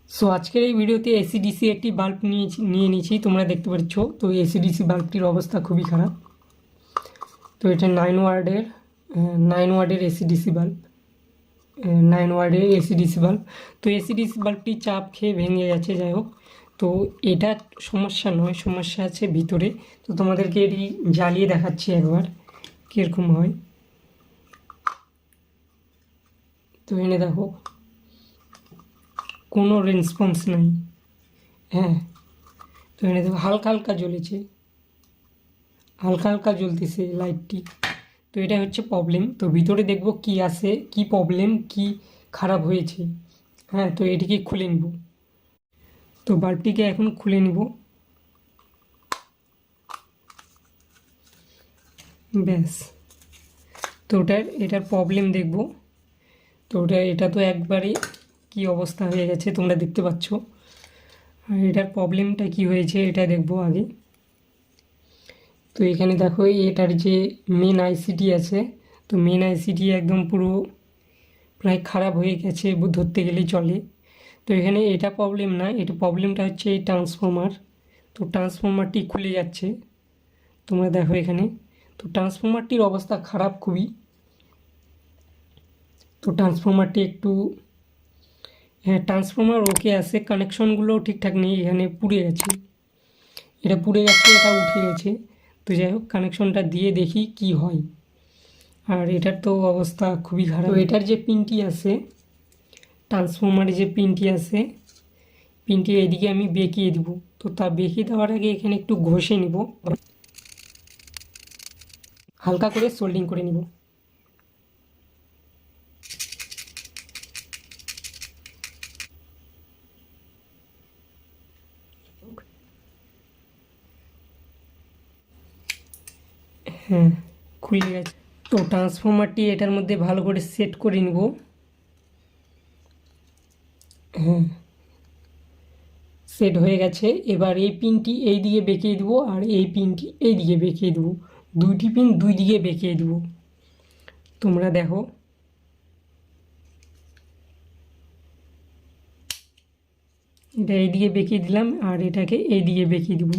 So আজকের এই ভিডিওতে এসিডিসি একটি বাল্ব নিয়ে নিয়েছি, তোমরা দেখতে পাচ্ছ। তো এসিডিসি বাল্বটির অবস্থা খুবই খারাপ। তো এটা 9 ওয়ার্ডের এসিডিসি বাল্ব, 9 ওয়ার্ডের এসিডিসি বাল্ব। তো এসিডিসি বাল্বটি চাপ খেয়ে ভেঙে গেছে। যাই হোক, তো এটা সমস্যা নয়, সমস্যা আছে ভিতরে। তো তোমাদেরকে এটি জ্বালিয়ে দেখাচ্ছি একবার কীরকম হয়। তো এনে দেখো, কোনো রেসপন্স নেই। হ্যাঁ, তো এনে দেখো হালকা হালকা জ্বলেছে, হালকা হালকা জ্বলতেছে লাইটটি। তো এটা হচ্ছে প্রবলেম। তো ভিতরে দেখব কি আছে, কি প্রবলেম, কি খারাপ হয়েছে। হ্যাঁ, তো এটিকে খুলে নিব। তো বাল্বটিকে এখন খুলে নিব। ব্যাস, তো এটার প্রবলেম দেখব। তো এটা তো একবারে কি অবস্থা হয়ে গেছে তোমরা দেখতে পাচ্ছ। আর এটার প্রবলেমটা কি হয়েছে এটা দেখব আগে। তো এখানে দেখো এটার যে মেন আইসিটি আছে, তো মেন আইসিটি একদম পুরো প্রায় খারাপ হয়ে গেছে ধরতে গেলেই চলে। তো এখানে এটা প্রবলেম না, এটা প্রবলেমটা হচ্ছে এই ট্রান্সফর্মার। তো ট্রান্সফর্মারটি খুলে যাচ্ছে, তোমরা দেখো এখানে। তো ট্রান্সফর্মারটির অবস্থা খারাপ খুবই। তো ট্রান্সফর্মারটি একটু, হ্যাঁ ট্রান্সফর্মার ওকে আছে, কানেকশনগুলোও ঠিকঠাক নেই, এখানে পুড়ে গেছে। এটা পুড়ে গেছে, এটা উঠে গেছে। তো যাই হোক, কানেকশনটা দিয়ে দেখি কি হয়। আর এটার তো অবস্থা খুবই খারাপ। তো এটার যে পিনটি আছে, ট্রান্সফর্মারের যে পিনটি আছে, পিনটি এদিকে আমি বেঁকিয়ে দিব। তো তা বেঁকিয়ে দেওয়ার আগে এখানে একটু ঘষে নিব, হালকা করে সোল্ডিং করে নিব। হ্যাঁ, খুলে গেছে। তো ট্রান্সফর্মারটি এটার মধ্যে ভালো করে সেট করে নিব। হ্যাঁ, সেট হয়ে গেছে। এবার এই পিনটি এই দিকে বেঁকিয়ে দেবো, আর এই পিনটি এই দিকে বেঁকিয়ে দেবো। দুইটি পিন দুই দিকে বেঁকিয়ে দেবো, তোমরা দেখো। এটা এইদিকে বেঁকিয়ে দিলাম, আর এটাকে এইদিকে বেঁকিয়ে দেবো।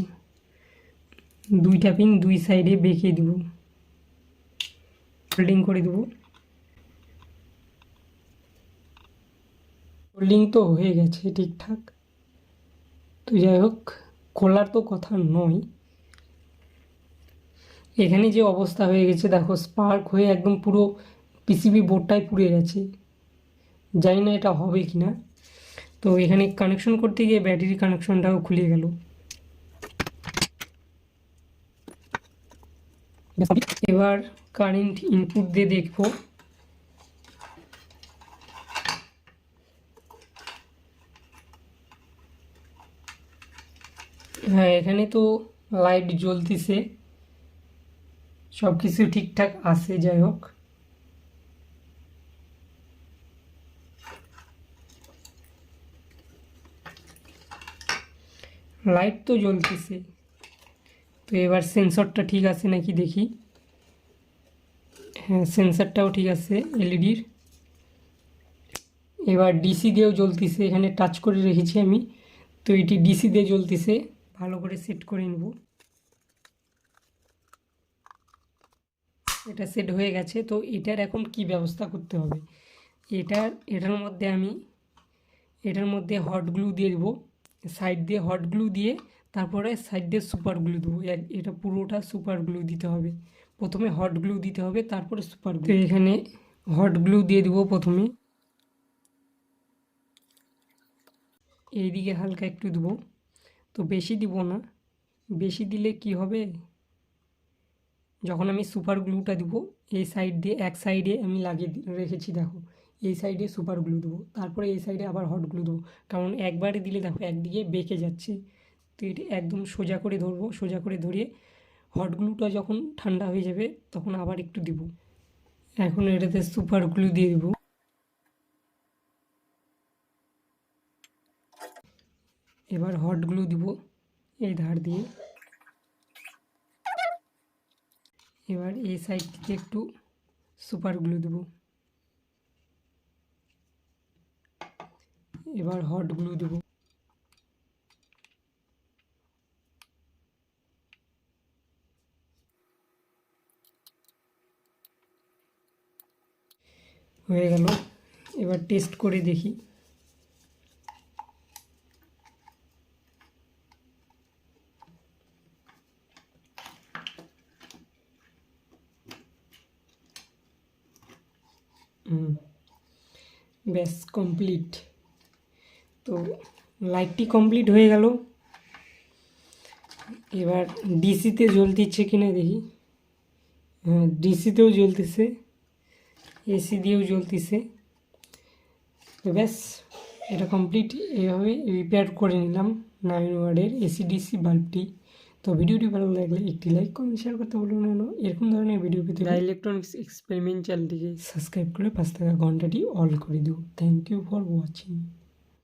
দুইটা পিন দুই সাইডে বেঁকিয়ে দেবো, হোল্ডিং করে দেবো। হোল্ডিং তো হয়ে গেছে ঠিকঠাক। তো যাই হোক, খোলার তো কথা নয়। এখানে যে অবস্থা হয়ে গেছে দেখো, স্পার্ক হয়ে একদম পুরো পিসিবি বোর্ডটাই পুড়ে গেছে। জানি না এটা হবে কি না। তো এখানে কানেকশন করতে গিয়ে ব্যাটারি কানেকশনটাও খুলে গেল। এবার কারেন্ট ইনপুট দিয়ে দেখব। হ্যাঁ, এখানে তো লাইট জ্বলতেছে, সব কিছু ঠিকঠাক আছে। যাই হোক, লাইট তো জ্বলতেছে। তো এবার সেন্সরটা ঠিক আছে নাকি দেখি। হ্যাঁ, সেন্সরটাও ঠিক আছে এলইডির। এবার ডিসি দিয়েও জ্বলতেছে, এখানে টাচ করে রেখেছি আমি। তো এটি ডিসি দিয়ে জ্বলতেছে, ভালো করে সেট করে নেব। এটা সেট হয়ে গেছে। তো এটার এখন কি ব্যবস্থা করতে হবে। এটার মধ্যে হট গ্লু দিয়ে দেবো, সাইড দিয়ে হট গ্লু দিয়ে, তারপরে সাইড দিয়ে সুপার গ্লু দেবো। এটা পুরোটা সুপার গ্লু দিতে হবে। প্রথমে হট গ্লু দিতে হবে, তারপরে সুপার গ্লু। তো এখানে হট গ্লু দিয়ে দেবো প্রথমে, এইদিকে হালকা একটু দেবো। তো বেশি দিব না, বেশি দিলে কি হবে, যখন আমি সুপার গ্লুটা দিব, এই সাইড দিয়ে এক সাইডে আমি লাগিয়ে রেখেছি দেখো, এই সাইডে সুপার গ্লু দেবো, তারপরে এই সাইডে আবার হট গ্লু দেবো। কারণ একবারে দিলে দেখো একদিকে বেঁকে যাচ্ছে। তো এটা একদম সোজা করে ধরবো, সোজা করে ধরিয়ে হট গ্লুটা যখন ঠান্ডা হয়ে যাবে তখন আবার একটু দিব। এখন এটাতে সুপার গ্লু দিয়ে দিব। এবার হট গ্লু দিব এই ধার দিয়ে। এবার এই সাইড থেকে একটু সুপার গ্লু দেবো। এবার হট গ্লু দেবো। হয়ে গেল, এবার টেস্ট করে দেখি। ব্যাস কমপ্লিট। তো লাইটটি কমপ্লিট হয়ে গেল। এবার ডিসিতে জ্বলতিচ্ছে কিনা দেখি। হ্যাঁ, ডিসিতেও জ্বলতেছে, এসি দিয়েও জ্বলতেছে। তো ব্যাস এটা কমপ্লিট। এভাবে রিপেয়ার করে নিলাম 9 ওয়াটের এসি ডিসি বাল্বটি। তো ভিডিওটি ভালো লাগলে একটি লাইক কমেন্ট শেয়ার করতে বলুন না। এরকম ধরনের ভিডিও পেতে ইলেকট্রনিক্স এক্সপেরিমেন্ট চ্যানেলটিকে সাবস্ক্রাইব করে পাশে থাকা ঘন্টাটি অল করে দিও। Thank you for watching.